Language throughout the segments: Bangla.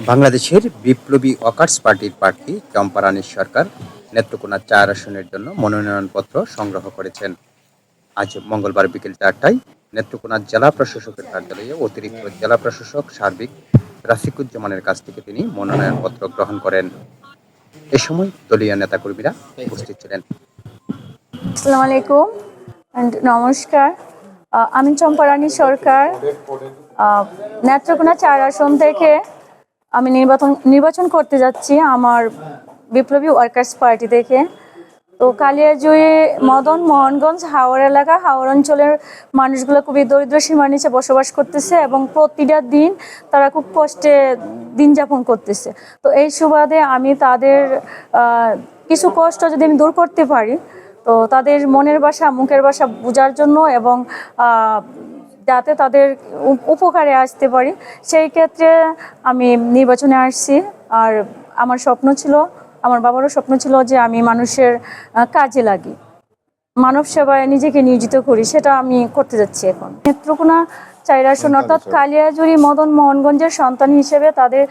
বাংলাদেশের বিপ্লবী ওয়ার্কার্স পার্টির প্রার্থী চম্পা রানী সরকার নেত্রকোনা ৪ আসনের জন্য মনোনয়নপত্র সংগ্রহ করেছেন। আজ মঙ্গলবার বিকেল ৪টায় নেত্রকোনা জেলা প্রশাসকের কার্যালয়ে অতিরিক্ত জেলা প্রশাসক সার্বিক রাফিকুজ্জামানের কাছ থেকে তিনি মনোনয়নপত্র গ্রহণ করেন। এ সময় দলীয় নেতাকর্মীরা উপস্থিত ছিলেন। আসসালামু আলাইকুম and নমস্কার। আমি চম্পা রানী সরকার, নেত্রকোনা ৪ আসন থেকে আমি নির্বাচন করতে যাচ্ছি আমার বিপ্লবী ওয়ার্কার্স পার্টি থেকে। তো কালিয়াজুড়ি মদন মোহনগঞ্জ হাওড় এলাকা, হাওড় অঞ্চলের মানুষগুলো খুবই দরিদ্র সীমার নিচে বসবাস করতেছে এবং প্রতিটা দিন তারা খুব কষ্টে দিন যাপন করতেছে। তো এই সুবাদে আমি তাদের কিছু কষ্ট যদি আমি দূর করতে পারি, তো তাদের মনের ভাষা মুখের ভাষা বোঝার জন্য এবং যাতে তাদের উপকারে আসতে পারি, সেই ক্ষেত্রে আমি নির্বাচনে আসছি। আর আমার স্বপ্ন ছিল, আমার বাবারও স্বপ্ন ছিল যে আমি মানুষের কাজে লাগি, মানব সেবায় নিজেকে নিয়োজিত করি, সেটা আমি করতে যাচ্ছি এখন। নেত্রকোনা ৪ আসন অর্থাৎ কালিয়াজুড়ি মদন মোহনগঞ্জের সন্তান হিসেবে তাদের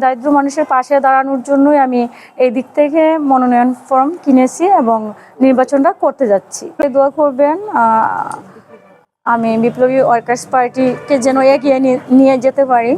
দারিদ্র মানুষের পাশে দাঁড়ানোর জন্যই আমি এই দিক থেকে মনোনয়ন ফর্ম কিনেছি এবং নির্বাচনটা করতে যাচ্ছি। দোয়া করবেন আমি বিপ্লবী ওয়ার্কার্স পার্টিকে যেন এগিয়ে নিয়ে যেতে পারি।